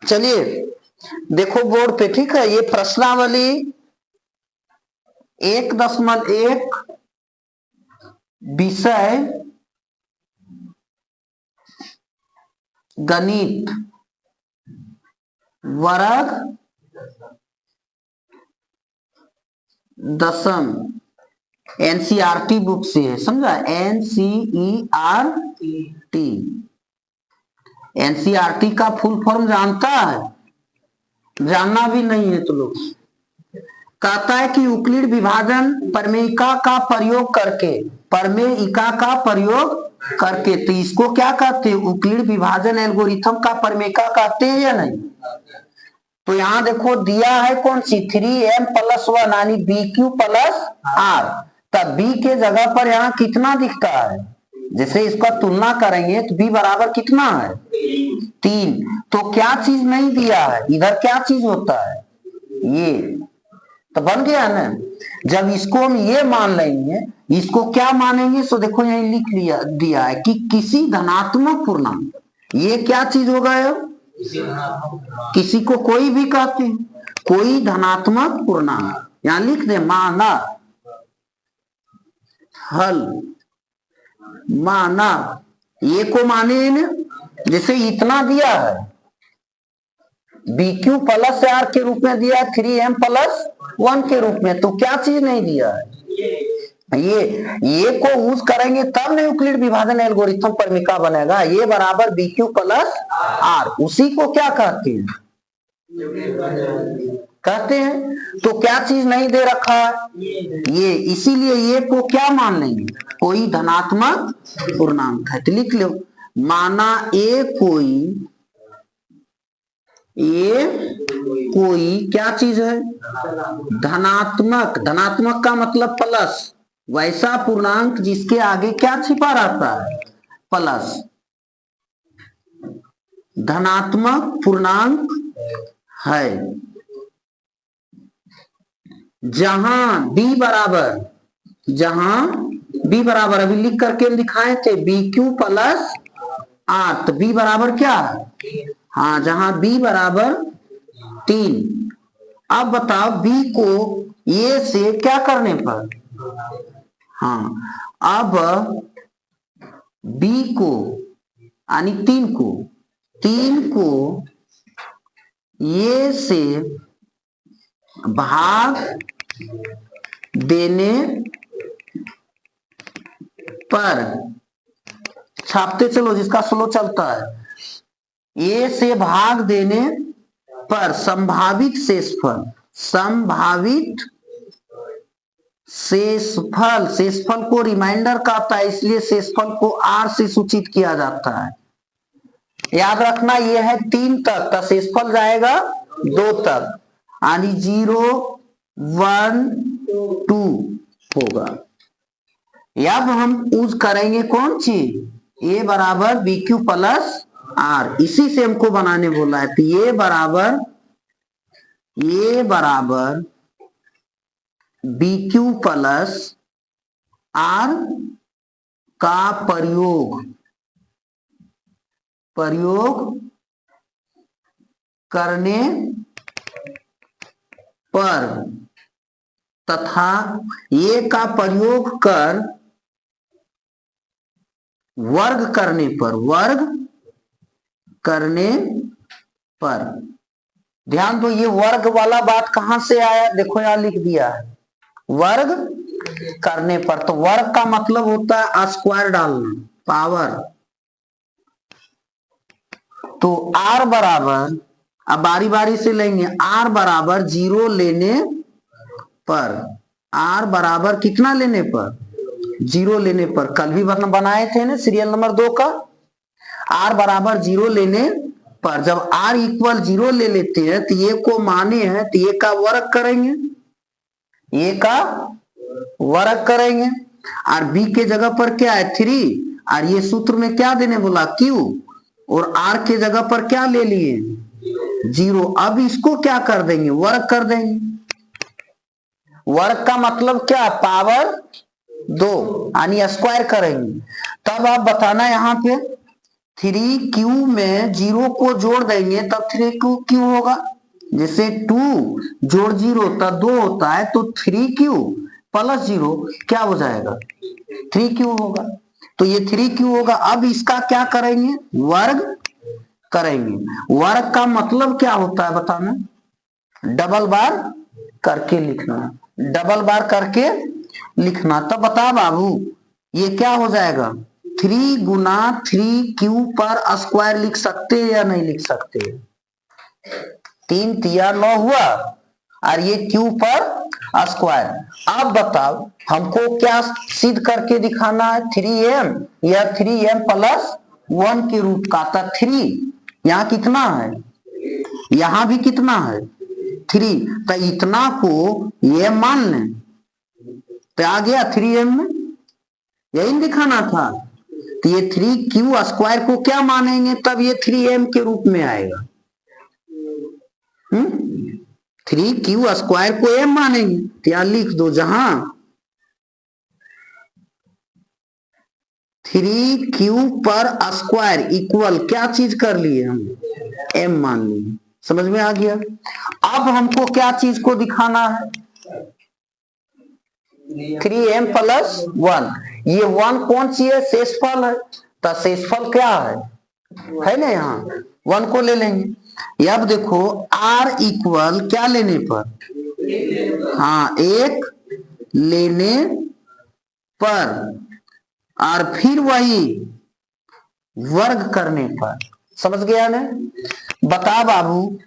चलिए देखो बोर्ड पे, ठीक है। ये प्रश्नावली 1.1 विषय गणित वर्ग 10 एनसीईआरटी बुक से है, समझा। एनसीईआरटी, एनसीईआरटी का फुल फॉर्म जानता है? जानना भी नहीं है तो लोग। कहता है कि यूक्लिड विभाजन प्रमेयिका का प्रयोग करके, प्रमेयिका का प्रयोग करके, तो इसको क्या कहते हैं? यूक्लिड विभाजन एल्गोरिथम का प्रमेयिका कहते हैं या नहीं? तो यहां देखो दिया है कौन सी, 3m+1 यानी BQ+R। तब B के जगह पर यहाँ कितना दिखता है? जैसे इसका तुलना करेंगे तो B बराबर कितना है? 3। तो क्या चीज नहीं दिया है इधर? क्या चीज होता है? ये तो बन गया ना। जब इसको हम ये मान लेंगे, इसको क्या मानेंगे? सो देखो यही लिख लिया दिया है कि किसी धनात्मक पूर्णांक, ये क्या चीज होगा? किसी को कोई भी कहते हैं, कोई धनात्मक पूर्णांक, यहां लिख दे माना हल, माना ये को माने न, जैसे इतना दिया है BQ+R के रूप में दिया है, 3m+1 के रूप में, तो क्या चीज नहीं दिया है? ये को यूज करेंगे तब नहीं यूक्लिड विभाजन एल्गोरिथम प्रमेयिका बनेगा। ये बराबर BQ+R, उसी को क्या कहते हैं? कहते हैं। तो क्या चीज नहीं दे रखा है? ये, इसीलिए ये को क्या मान लेंगे? कोई धनात्मक पूर्णांक है। तो लिख लो माना ये कोई क्या चीज है? धनात्मक। धनात्मक का मतलब प्लस, वैसा पूर्णांक जिसके आगे क्या छिपा रहता है? प्लस। धनात्मक पूर्णांक है जहां B बराबर अभी लिख करके दिखाए थे BQ+R, तो B बराबर क्या है? हाँ, जहां B बराबर 3। अब बताओ B को ये से क्या करने पर? हाँ, अब B को यानी 3 को ये से भाग देने पर, छापते चलो जिसका स्लो चलता है, ये से भाग देने पर संभावित शेषफल को रिमाइंडर कहता है, इसलिए शेषफल को R से सूचित किया जाता है। याद रखना ये है 3 तक का शेषफल जाएगा 2 तक, यानी 0, 1, 2 होगा। अब हम यूज करेंगे कौन चीज? A बराबर BQ+R, इसी से हमको बनाने बोला है। तो ये बराबर BQ+R का प्रयोग करने पर तथा ये का प्रयोग कर वर्ग करने पर, ध्यान दो ये वर्ग वाला बात कहां से आया? देखो यहां लिख दिया है वर्ग करने पर। तो वर्ग का मतलब होता है स्क्वायर डालना, पावर। तो R बराबर, अब बारी बारी से लेंगे, R बराबर 0 लेने पर, R बराबर कितना लेने पर? 0 लेने पर। कल भी बनाए थे ना सीरियल नंबर 2 का। R बराबर 0 लेने पर, जब R इक्वल 0 ले लेते हैं तो ये को माने हैं, तो ये का वर्ग करेंगे, ये का वर्ग करेंगे। और B के जगह पर क्या है? 3, और ये सूत्र में क्या देने बोला? Q, और R के जगह पर क्या ले लिए? 0। अब इसको क्या कर देंगे? वर्ग कर देंगे। वर्ग का मतलब क्या? पावर 2, यानी स्क्वायर करेंगे। तब आप बताना यहाँ पे 3q में 0 को जोड़ देंगे तब 3q होगा। जैसे 2 जोड़ 0 तब 2 होता है, तो 3q प्लस 0 क्या हो जाएगा, 3q होगा। तो ये 3q होगा। अब इसका क्या करेंगे, वर्ग करेंगे। वर्ग का मतलब क्या होता है बताना, डबल बार करके लिखना, डबल बार करके लिखना। तब बता बाबू ये क्या हो जाएगा, 3 गुना 3q पर स्क्वायर लिख सकते हैं या नहीं लिख सकते, 3 तिया 9 हुआ और ये q पर स्क्वायर। अब बताओ हमको क्या सिद्ध करके दिखाना है, 3m या 3m प्लस 1 के रूप का। था 3 यहाँ कितना है, यहां भी कितना है 3, तो इतना को ये मान लें तो आ गया 3m में, यही दिखाना था। तो ये 3q स्क्वायर को क्या मानेंगे, तब ये 3m के रूप में आएगा। 3q स्क्वायर को m मानेंगे तो यहां लिख दो, जहां 3q पर स्क्वायर इक्वल क्या चीज कर लिए हम, m मान लिए। समझ में आ गया। अब हमको क्या चीज को दिखाना है, 3m प्लस 1। ये 1 कौन सी है, शेषफल है, तो शेषफल क्या है ना, यहाँ 1 को ले लेंगे। अब देखो r इक्वल क्या लेने पर, हाँ 1 लेने पर, और फिर वही वर्ग करने पर। समझ गया ना। बता बाबू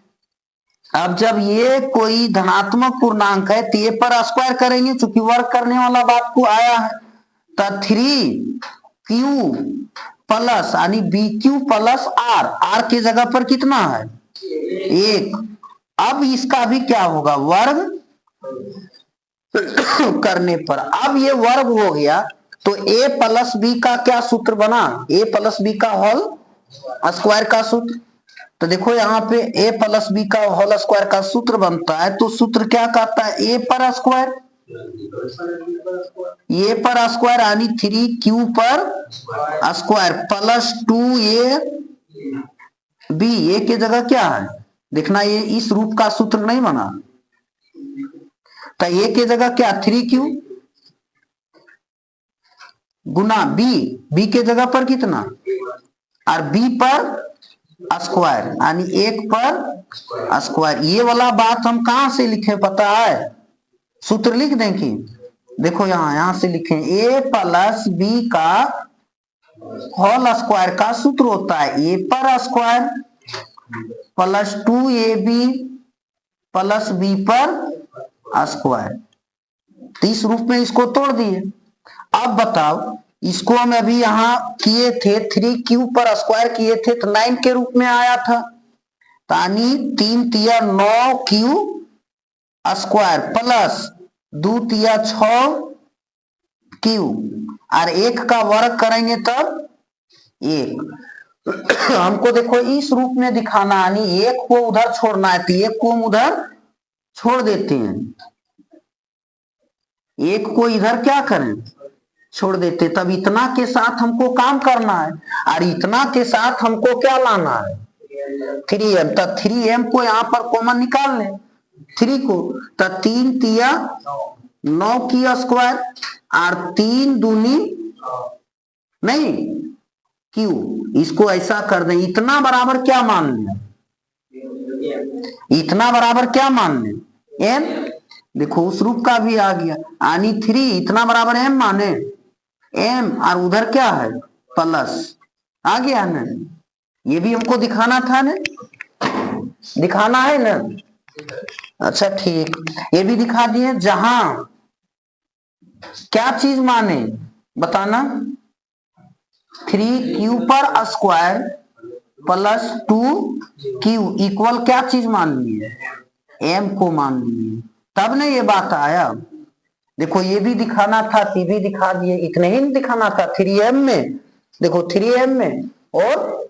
अब जब ये कोई धनात्मक पूर्णांक है तो ये पर स्क्वायर करेंगे, चूंकि वर्ग करने वाला बात को आया है। तो 3q प्लस यानी bq प्लस r की जगह पर कितना है 1। अब इसका भी क्या होगा, वर्ग करने पर। अब ये वर्ग हो गया तो a प्लस बी का क्या सूत्र बना, a प्लस बी का होल स्क्वायर का सूत्र। तो देखो यहाँ पे a प्लस बी का होल स्क्वायर का सूत्र बनता है, तो सूत्र क्या कहता है, a पर स्क्वायर, a पर स्क्वायर यानी 3q पर square plus 2a b, a की जगह क्या है देखना, ये इस रूप का सूत्र नहीं बना, तो a की जगह क्या 3q गुना b के जगह पर कितना, और b पर स्क्वायर यानी 1 पर स्क्वायर। ये वाला बात हम कहां से लिखे पता है, सूत्र लिख दें कि देखो यहां से लिखें, a प्लस बी का होल स्क्वायर का सूत्र होता है a पर square plus 2ab plus b पर स्क्वायर। तो इस रूप में इसको तोड़ दिए। अब बताओ इसको हम अभी यहां किए थे 3q पर स्क्वायर किए थे तो 9 के रूप में आया था, यानी 3 तिया 9q स्क्वायर प्लस 2 तिया 6q और 1 का वर्ग करेंगे तब 1। हमको देखो इस रूप में दिखाना, यानी 1 को उधर छोड़ना है तो 1 को हम उधर छोड़ देते हैं, 1 को इधर क्या करें छोड़ देते। तब इतना के साथ हमको काम करना है, और इतना के साथ हमको क्या लाना है 3m। तब 3m को यहां पर कॉमन निकाल लें 3 को, तब 3 तिया 9 की स्क्वायर और 3 दूनी नहीं q, इसको ऐसा कर दें, इतना बराबर क्या मान लें, इतना बराबर क्या मान लें m। देखो उस रूप का भी आ गया, यानी 3 इतना बराबर m माने m, और उधर क्या है प्लस, आ गया ना। ये भी हमको दिखाना था ना, दिखाना है ना। अच्छा ठीक, ये भी दिखा दिए। जहां क्या चीज माने बताना, 3q पर स्क्वायर प्लस 2q इक्वल क्या चीज मान लिए, m को मान लिए, तब ना ये बात आया। देखो ये भी दिखाना था, ये भी दिखा दिए। इतने ही दिखाना था 3m में, देखो 3m में और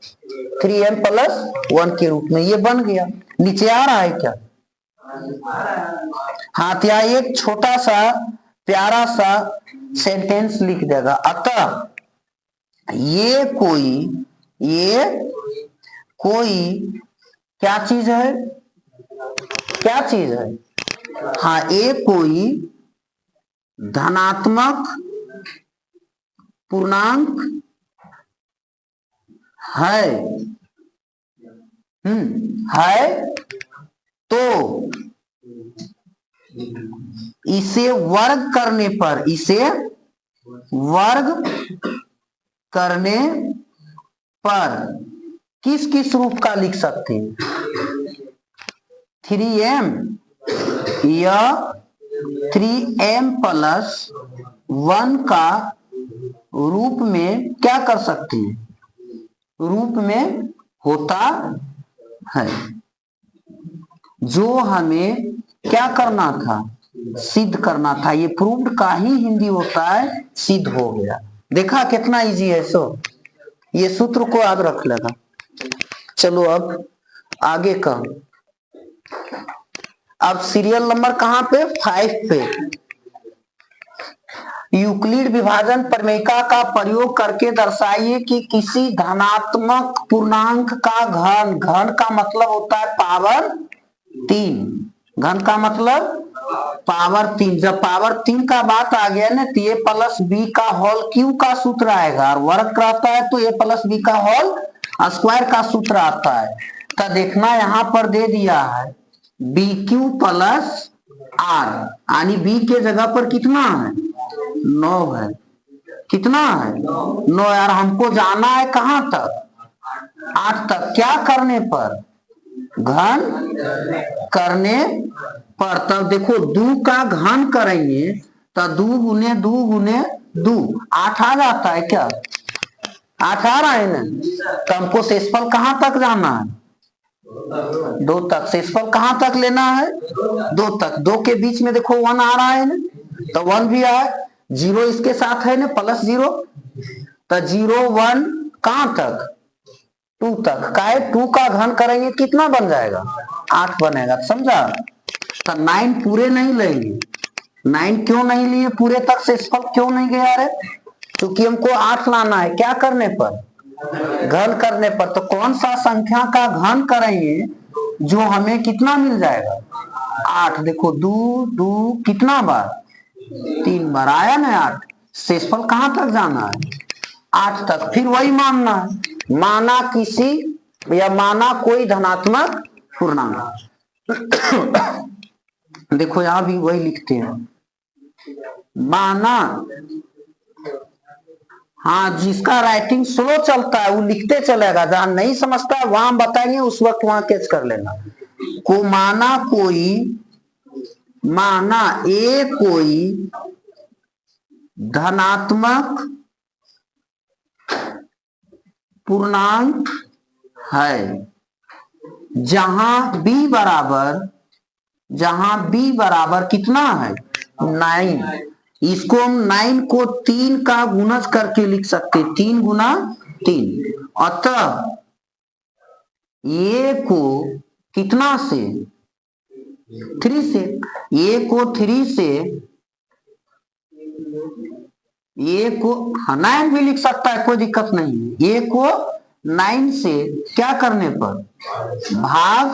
3m प्लस 1 के रूप में ये बन गया। नीचे आ रहा है क्या, हाँ तो एक छोटा सा प्यारा सा सेंटेंस लिख देगा, अतः ये कोई ये कोई क्या चीज है, क्या चीज है, हाँ ये कोई धनात्मक पूर्णांक है, है तो इसे वर्ग करने पर, इसे वर्ग करने पर किस किस रूप का लिख सकते हैं? 3m या 3m प्लस 1 का रूप में क्या कर सकते हैं, रूप में होता है, जो हमें क्या करना था, सिद्ध करना था। ये प्रूव्ड का ही हिंदी होता है सिद्ध हो गया। देखा कितना इजी है। सो ये सूत्र को याद रख लेगा। चलो अब आगे का, अब सीरियल नंबर कहां पे, 5 पे। यूक्लिड विभाजन प्रमेयिका का प्रयोग करके दर्शाइए कि किसी धनात्मक पूर्णांक का घन, घन का मतलब होता है पावर 3, घन का मतलब पावर 3। जब पावर 3 का बात आ गया ना तो ए प्लस बी का होल क्यू का सूत्र आएगा, और वर्ग कराता है तो ए प्लस बी का होल स्क्वायर का सूत्र आता है। तो देखना यहां पर दे दिया है बी क्यू प्लस आर, यानी बी के जगह पर कितना है, 9 है। कितना है, 9 यार। हमको जाना है कहां तक, 8 तक। क्या करने पर, घन करने पर। तब देखो 2 का घन करेंगे तो 2 गुने 2 गुने 2 8 आ जाता है क्या, 8 आ रहा है ना। तो हमको शेषफल कहां तक जाना है, 2 तक। शेषफल कहां तक लेना है, 2 तक। 2 के बीच में देखो 1 आ रहा है ना, तो 1 भी आए, 0 इसके साथ है ना प्लस 0, तो 0 1 कहां तक, 2 तक। का 2 का घन करेंगे कितना बन जाएगा, 8 बनेगा। समझा। तो 9 पूरे नहीं लेंगे। 9 क्यों नहीं लिए पूरे तक, शेषफल क्यों नहीं गया रे, क्योंकि हमको 8 लाना है। क्या करने पर, घन करने पर। तो कौन सा संख्या का घन करेंगे जो हमें कितना मिल जाएगा, 8। देखो 2 2 कितना बार, 3 बार आया ना 8। शेषफल कहां तक जाना है, 8 तक। फिर वही मानना है, माना किसी या माना कोई धनात्मक पूर्णांक। देखो यहां भी वही लिखते हैं, माना। हाँ, जिसका राइटिंग स्लो चलता है वो लिखते चलेगा, जहां नहीं समझता है वहां बताएंगे, उस वक्त वहां कैच कर लेना। को माना कोई, माना ए कोई धनात्मक पूर्णांक है जहां बी बराबर, जहां बी बराबर कितना है, 9। इसको हम 9 को 3 का गुणज करके लिख सकते, 3 गुना 3। अतः ए को कितना से, 3 से। ए को 3 से, ए को 9 भी लिख सकता है, कोई दिक्कत नहीं है। ए को 9 से क्या करने पर, भाग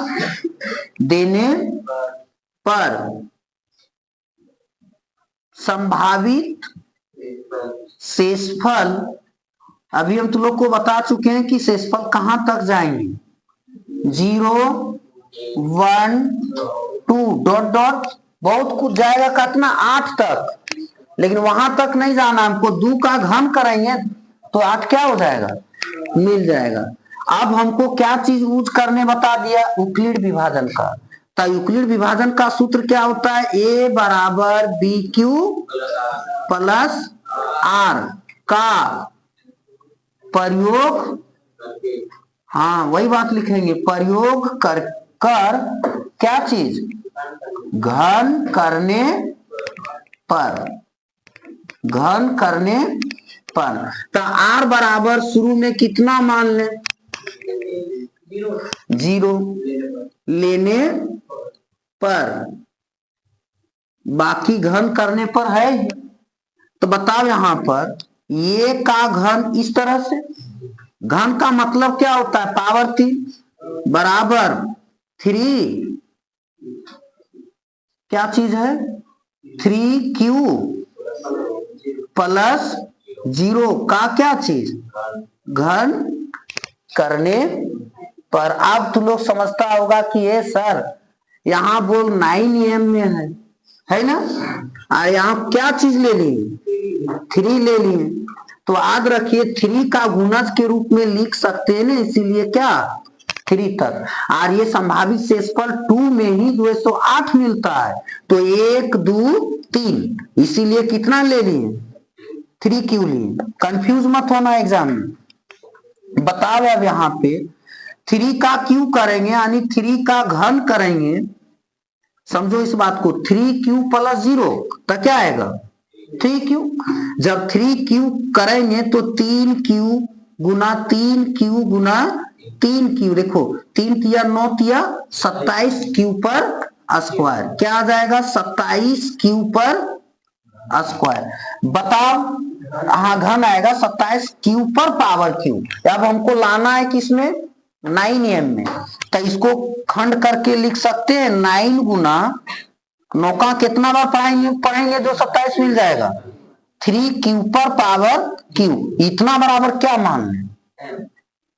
देने पर संभावित शेषफल, अभी हम तुम लोग को बता चुके हैं कि शेषफल कहां तक जाएंगे, 0 1 2 डॉट डॉट, बहुत कुछ जाएगा, कितना 8 तक। लेकिन वहां तक नहीं जाना हमको, 2 का घन करेंगे तो 8 क्या हो जाएगा, मिल जाएगा। अब हमको क्या चीज यूज करने बता दिया, यूक्लिड विभाजन का। तो यूक्लिड विभाजन का सूत्र क्या होता है, ए बराबर बी क्यू प्लस आर का प्रयोग, हाँ वही बात लिखेंगे, प्रयोग कर क्या चीज, घन करने पर, घन करने पर। तो आर बराबर शुरू में कितना मान ले, 0 लेने पर, बाकी घन करने पर है। तो बताओ यहां पर ये का घन इस तरह से, घन का मतलब क्या होता है? पावर 3 बराबर 3 क्या चीज है? 3Q प्लस 0 का क्या चीज? घन करने पर। अब तुम लोग समझता होगा कि ये सर यहाँ बोल 9m में है ना? और यहाँ क्या चीज ले ली? 3 ले लिए। तो याद रखिए 3 का गुणज के रूप में लिख सकते हैं ना, इसीलिए क्या 3 तक। और ये संभावित शेषफल 2 में ही 208 मिलता है। तो 1 2 3, इसीलिए कितना ले लिए? 3Q लिए। कंफ्यूज मत होना एग्जाम में। बताओ अब यहाँ पे 3 का Q करेंगे यानी 3 का घन करेंगे। समझो इस बात को, 3Q प्लस 0 तो क्या आएगा? 3Q। जब 3Q करेंगे तो 3Q गुना 3Q गुना 3Q, देखो 3 तिया 9 तिया 27Q पर स्क्वायर। क्या आ जाएगा? 27Q पर स्क्वायर। बताओ, हाँ घन आएगा 27Q पर पावर Q। अब हमको लाना है किसमें? 9m में। तो इसको खंड करके लिख सकते हैं 9 गुना 9 का कितना बार पढ़ेंगे जो 27 मिल जाएगा? 3Q पर पावर Q। इतना बराबर क्या मान लें?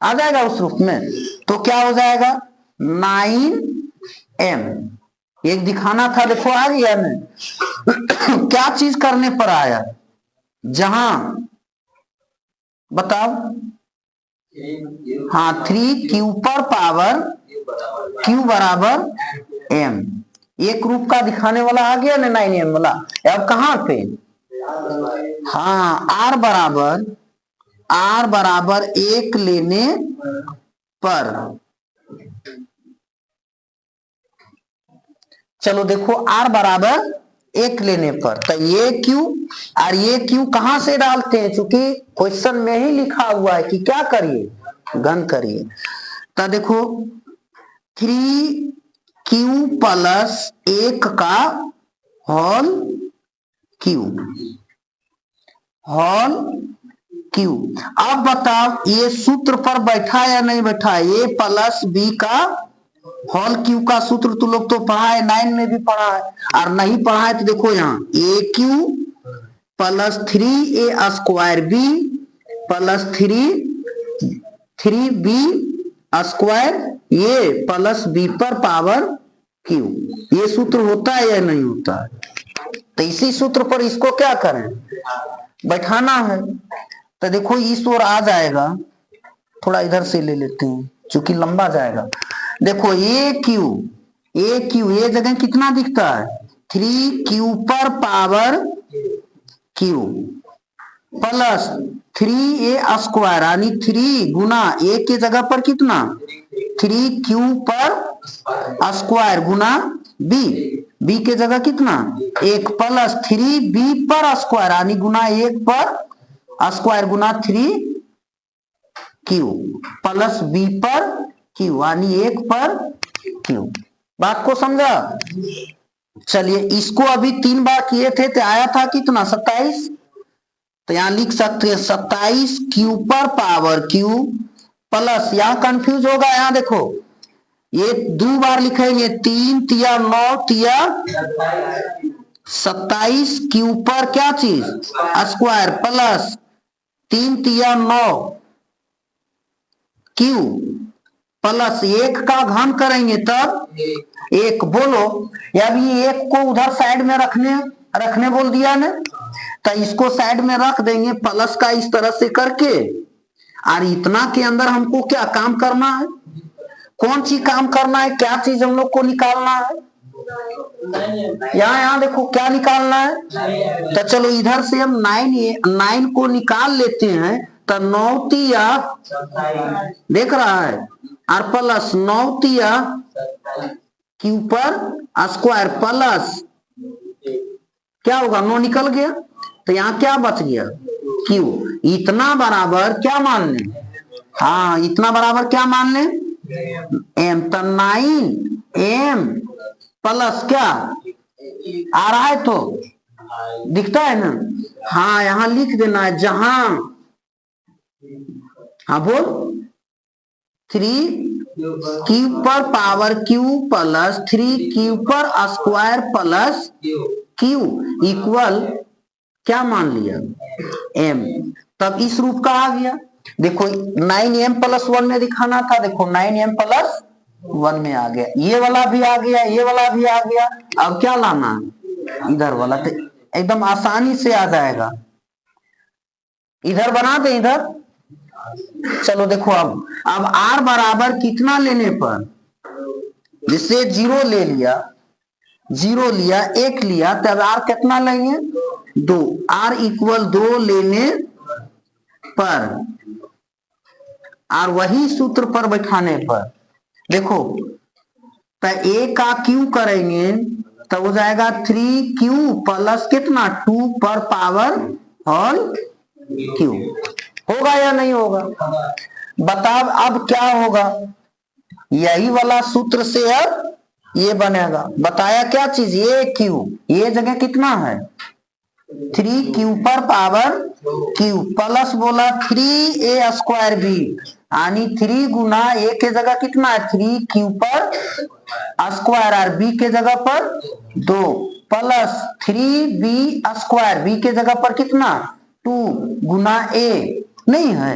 आ जाएगा उस रूप में। तो क्या हो जाएगा? 9m। एक दिखाना था, देखो आ गया ना। क्या चीज करने पर आया? जहां बताओ, हाँ 3Q पर पावर Q बराबर m। एक रूप का दिखाने वाला आ गया ना 9m वाला। अब कहां पे? हाँ R बराबर 1 लेने पर। चलो देखो R बराबर 1 लेने पर, तो ये Q और ये Q कहां से डालते हैं? चूंकि क्वेश्चन में ही लिखा हुआ है कि क्या करिए? घन करिए। तो देखो 3Q प्लस 1 का होल Q। अब बताओ ये सूत्र पर बैठा या नहीं बैठा? ए प्लस बी का होल Q का सूत्र तो लोग तो पढ़ा है, 9 में भी पढ़ा है। और नहीं पढ़ा है तो देखो यहाँ AQ plus 3A square B plus 3B square ये प्लस बी पर पावर Q। ये सूत्र होता है या नहीं होता है? तो इसी सूत्र पर इसको क्या करें? बैठाना है। तो देखो इस ओर आ जाएगा, थोड़ा इधर से ले लेते हैं क्योंकि लंबा जाएगा। देखो AQ ये जगह कितना दिखता है? 3Q पर power Q plus 3A square यानी 3 गुना A के जगह पर कितना? 3Q पर स्क्वायर गुना B के जगह कितना? 1 प्लस 3B पर स्क्वायर यानी गुना 1 पर स्क्वायर गुना 3Q प्लस B पर Q यानी 1 पर Q। बात को समझा? चलिए इसको अभी 3 बार किए थे तो आया था कितना? 27। तो यहां लिख सकते हैं 27Q पर पावर Q प्लस, यहां कंफ्यूज होगा, यहां देखो ये 2 बार लिखेंगे, 3 तिया 9 तिया 27Q पर क्या चीज? स्क्वायर प्लस 3 तिया 9 Q प्लस 1 का घन करेंगे तब 1। बोलो अब ये 1 को उधर साइड में रखने बोल दिया ना, तो इसको साइड में रख देंगे प्लस का इस तरह से करके। और इतना के अंदर हमको क्या काम करना है? कौन सी काम करना है? क्या चीज हम लोग को निकालना है? यहाँ देखो क्या निकालना है। तो चलो इधर से हम 9 को निकाल लेते हैं। तो 9 तिया देख रहा है और प्लस 9 तिया Q पर स्क्वायर प्लस क्या होगा? 9 निकल गया तो यहाँ क्या बच गया? Q। इतना बराबर क्या मान लें? हाँ इतना बराबर क्या मान लें? M। तो 9M प्लस क्या आ रहा है? तो दिखता है ना? हाँ यहां लिख देना है, जहां हाँ बोल। 3 क्यू पर पावर क्यू प्लस 3 क्यू पर स्क्वायर प्लस क्यू इक्वल क्या मान लिया एम। तब इस रूप का आ गया। देखो 9m प्लस 1 में दिखाना था, देखो 9m प्लस 1 में आ गया, ये वाला भी आ गया, ये वाला भी आ गया। अब क्या लाना है इधर वाला, तो एकदम आसानी से आ जाएगा। इधर बना दे इधर। चलो देखो अब r बराबर कितना लेने पर, जिससे 0 ले लिया, 0 लिया, 1 लिया, तब r कितना लेंगे 2। r इक्वल 2 लेने पर, और वही सूत्र पर बैठाने पर देखो, तो a का q करेंगे तो हो जाएगा 3q प्लस कितना 2 पर पावर होल q। होगा या नहीं होगा बताओ। अब क्या होगा, यही वाला सूत्र से अब ये बनेगा। बताया क्या चीज, ये q, ये जगह कितना है 3q पर पावर q प्लस बोला 3a स्क्वायर b, यानी 3 गुना a के जगह कितना है 3q पर स्क्वायर, और b के जगह पर 2 प्लस 3b स्क्वायर, b के जगह पर कितना 2 गुना a, नहीं है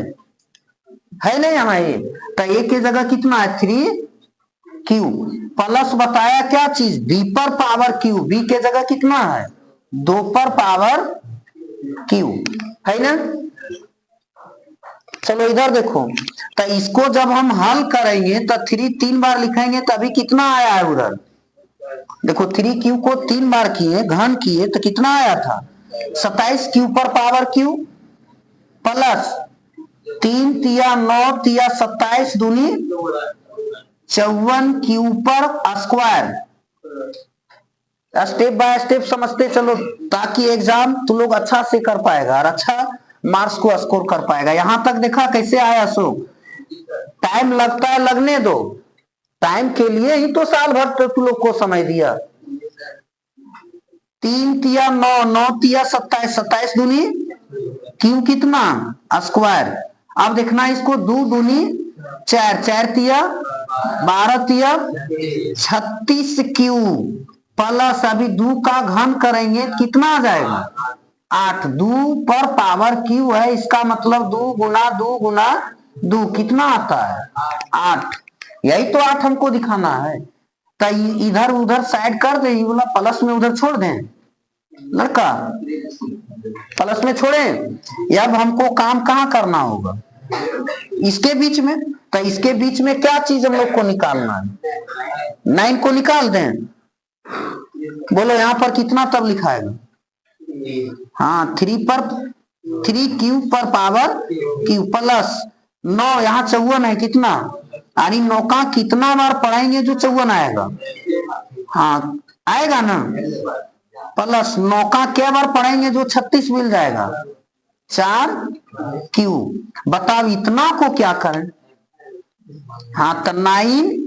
नहीं यहाँ a, तो a के जगह कितना है 3q प्लस बताया क्या चीज b पर पावर q, b के जगह कितना है 2 पर पावर q, है ना। चलो इधर देखो, तो इसको जब हम हल करेंगे तो 3 3 बार लिखेंगे तभी कितना आया है उधर, देखो 3q को 3 बार किए घन किए तो कितना आया था 27q पर पावर q प्लस 3 तिया 9 तिया 27 दूनी 54q पर स्क्वायर। स्टेप बाय स्टेप समझते चलो, ताकि एग्जाम तुम लोग अच्छा से कर पाएगा और अच्छा मार्क्स को स्कोर कर पाएगा। यहां तक देखा कैसे आया सो, टाइम लगता है लगने दो, टाइम के लिए ही तो साल भर तुम लोग को समय दिया। 3 तिया 9 9 तिया 27 27 दूनी क्यों कितना स्क्वायर। अब देखना इसको 2 दूनी 4 4 तिया 12 तिया 36q प्लस अभी 2 का घन करेंगे कितना आ जाएगा 8। 2 पर पावर q है, इसका मतलब 2 गुना 2 गुना 2 कितना आता है 8। यही तो 8 हमको दिखाना है। तो इधर उधर साइड कर दे, वाला प्लस में उधर छोड़ दें, लड़का प्लस में छोड़े। अब हमको काम कहाँ करना होगा, इसके बीच में। तो इसके बीच में क्या चीज हम लोग को निकालना है, 9 को निकाल दें। बोलो यहाँ पर कितना तब लिखाएगा, हाँ 3q पर पावर q प्लस 9, यहाँ 54 है कितना, यानी 9 का कितना बार पढ़ाएंगे जो 54 आएगा, हाँ आएगा ना, प्लस 9 का क्या बार पढ़ेंगे जो 36 मिल जाएगा 4q। बताओ इतना को क्या करें, हाँ तो 9m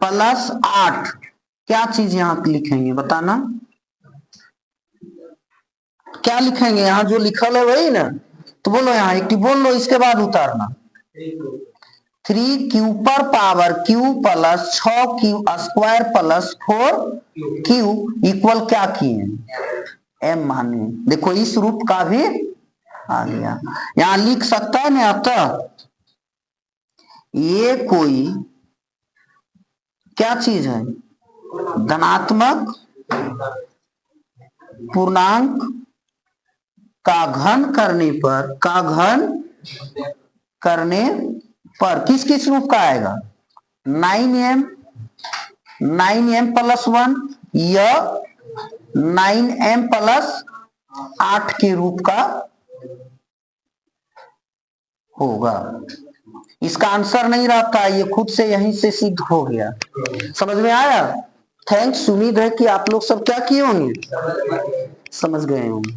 प्लस 8 क्या चीज यहाँ लिखेंगे बताना, क्या लिखेंगे यहाँ जो लिखल है वही ना। तो बोलो यहाँ एक बोल लो, इसके बाद उतारना 3q पर power q plus 6q square plus 4q equal क्या किए m माने। देखो इस रूप का भी आ गया, यहां लिख सकता है ना। अतः ये कोई क्या चीज है, धनात्मक पूर्णांक का घन करने पर, का घन करने पर किस किस रूप का आएगा 9m प्लस 1 या 9m प्लस 8 के रूप का होगा। इसका आंसर नहीं रहता, ये खुद से यहीं से सिद्ध हो गया। समझ में आया। थैंक्स, उम्मीद है कि आप लोग सब क्या किए होंगे, समझ गए होंगे।